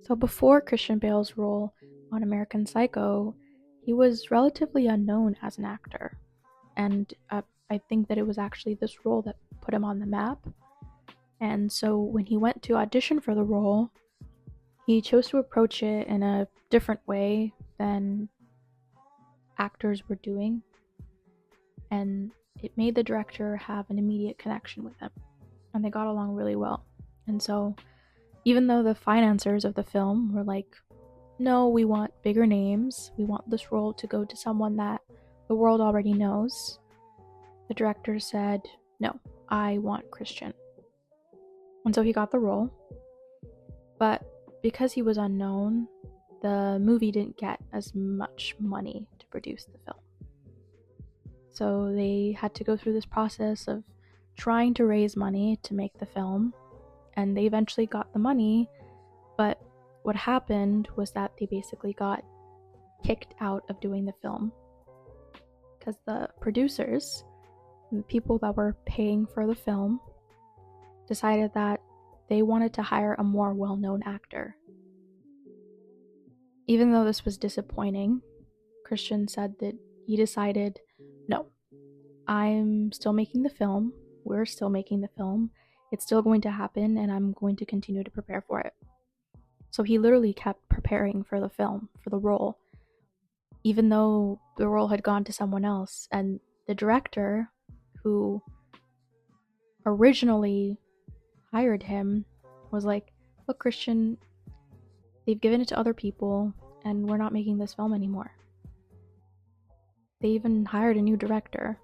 So before Christian Bale's role on American Psycho, he was relatively unknown as an actor. And I think that it was actually this role that put him on the map. And so when he went to audition for the role, he chose to approach it in a different way than actors were doing. And it made the director have an immediate connection with him. And they got along really well. And so even though the financiers of the film were like, no, we want bigger names, we want this role to go to someone that the world already knows, the director said, no, I want Christian. And so he got the role. But because he was unknown, the movie didn't get as much money to produce the film. So they had to go through this process of trying to raise money to make the film, and they eventually got the money, but what happened was that they basically got kicked out of doing the film because the producers and the people that were paying for the film decided that they wanted to hire a more well-known actor. Even though this was disappointing, Christian said that he decided, no, I'm still making the film, we're still making the film, it's still going to happen, and I'm going to continue to prepare for it. So he literally kept preparing for the film, for the role, even though the role had gone to someone else. And the director, who originally hired him, was like, look, Christian, they've given it to other people, and we're not making this film anymore. They even hired a new director.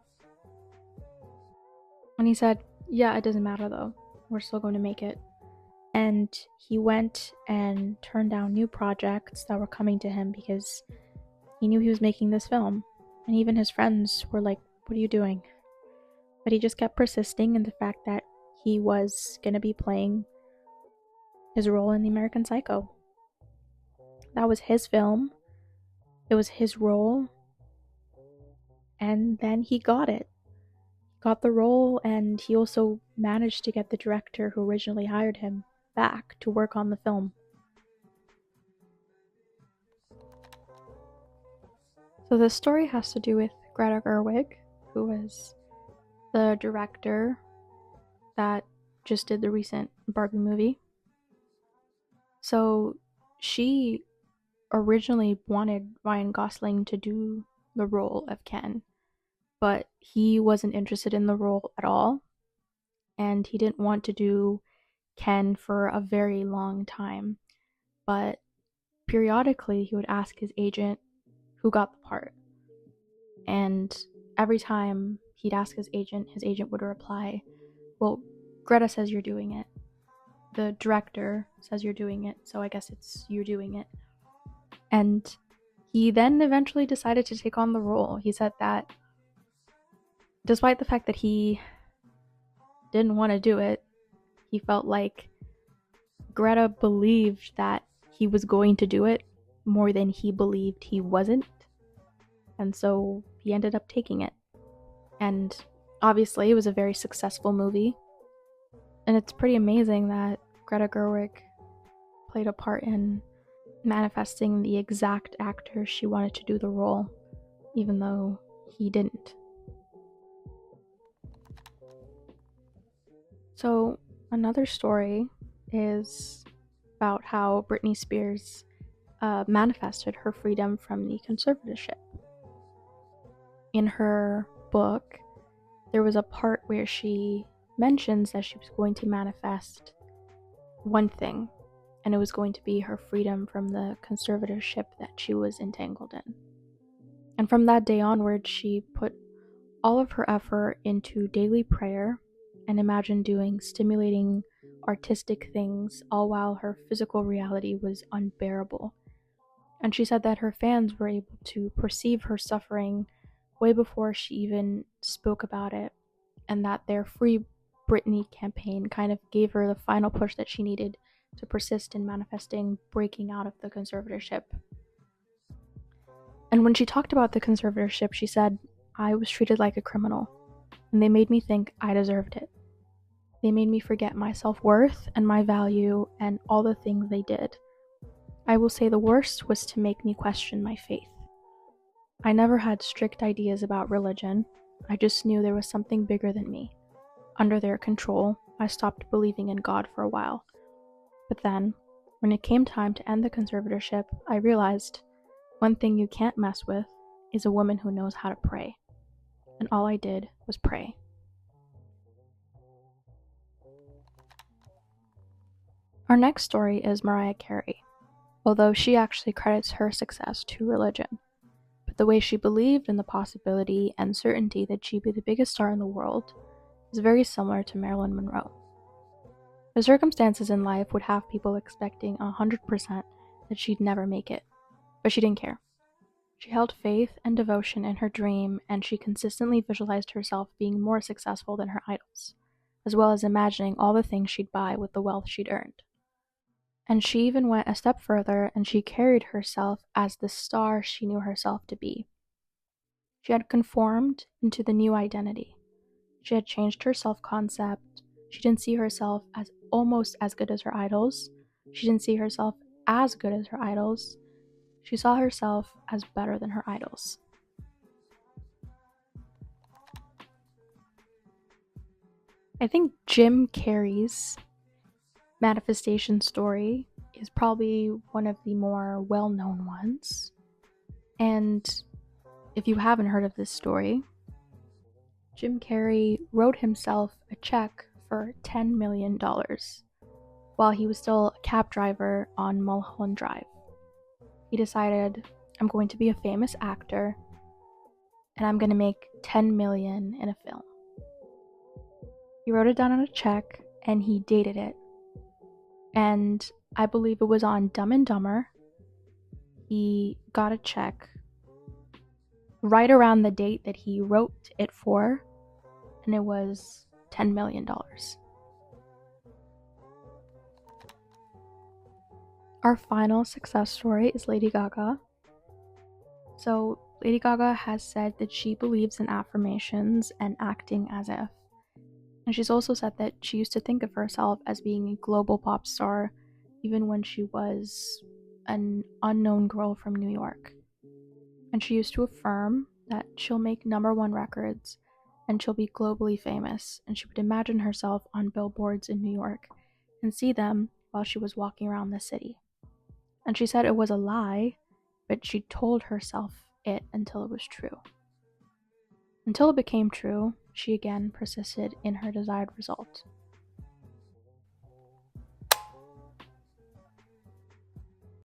And he said, yeah, it doesn't matter though, we're still going to make it. And he went and turned down new projects that were coming to him because he knew he was making this film. And even his friends were like, what are you doing? But he just kept persisting in the fact that he was going to be playing his role in the American Psycho. That was his film. It was his role. And then he got it. Got the role, and he also managed to get the director who originally hired him back to work on the film. So this story has to do with Greta Gerwig, who was the director that just did the recent Barbie movie. So she originally wanted Ryan Gosling to do the role of Ken, but he wasn't interested in the role at all, and he didn't want to do Ken for a very long time. But periodically he would ask his agent who got the part, and every time he'd ask his agent would reply, well, Greta says you're doing it, the director says you're doing it, so I guess it's you doing it. And he then eventually decided to take on the role. He said that despite the fact that he didn't want to do it, he felt like Greta believed that he was going to do it more than he believed he wasn't. And so he ended up taking it. And obviously it was a very successful movie. And it's pretty amazing that Greta Gerwig played a part in manifesting the exact actor she wanted to do the role, even though he didn't. So another story is about how Britney Spears manifested her freedom from the conservatorship. In her book, there was a part where she mentions that she was going to manifest one thing, and it was going to be her freedom from the conservatorship that she was entangled in. And from that day onward, she put all of her effort into daily prayer and imagined doing stimulating artistic things, all while her physical reality was unbearable. And she said that her fans were able to perceive her suffering way before she even spoke about it, and that their Free Britney campaign kind of gave her the final push that she needed to persist in manifesting breaking out of the conservatorship. And when she talked about the conservatorship, she said, I was treated like a criminal, and they made me think I deserved it. They made me forget my self-worth and my value and all the things they did. I will say the worst was to make me question my faith. I never had strict ideas about religion. I just knew there was something bigger than me. Under their control, I stopped believing in God for a while. But then, when it came time to end the conservatorship, I realized one thing you can't mess with is a woman who knows how to pray. And all I did was pray. Our next story is Mariah Carey, although she actually credits her success to religion. But the way she believed in the possibility and certainty that she'd be the biggest star in the world is very similar to Marilyn Monroe. The circumstances in life would have people expecting 100% that she'd never make it, but she didn't care. She held faith and devotion in her dream, and she consistently visualized herself being more successful than her idols, as well as imagining all the things she'd buy with the wealth she'd earned. And she even went a step further, and she carried herself as the star she knew herself to be. She had conformed into the new identity. She had changed her self-concept. She didn't see herself as almost as good as her idols. She didn't see herself as good as her idols. She saw herself as better than her idols. I think Jim Carrey's manifestation story is probably one of the more well-known ones. And if you haven't heard of this story, Jim Carrey wrote himself a check for $10 million while he was still a cab driver on Mulholland Drive. He decided, I'm going to be a famous actor and I'm going to make $10 million in a film. He wrote it down on a check and he dated it. And I believe it was on Dumb and Dumber. He got a check right around the date that he wrote it for, and it was $10 million. Our final success story is Lady Gaga. So, Lady Gaga has said that she believes in affirmations and acting as if. And she's also said that she used to think of herself as being a global pop star even when she was an unknown girl from New York. And she used to affirm that she'll make #1 records and she'll be globally famous, and she would imagine herself on billboards in New York and see them while she was walking around the city. And she said it was a lie, but she told herself it until it was true. Until it became true, she again persisted in her desired result.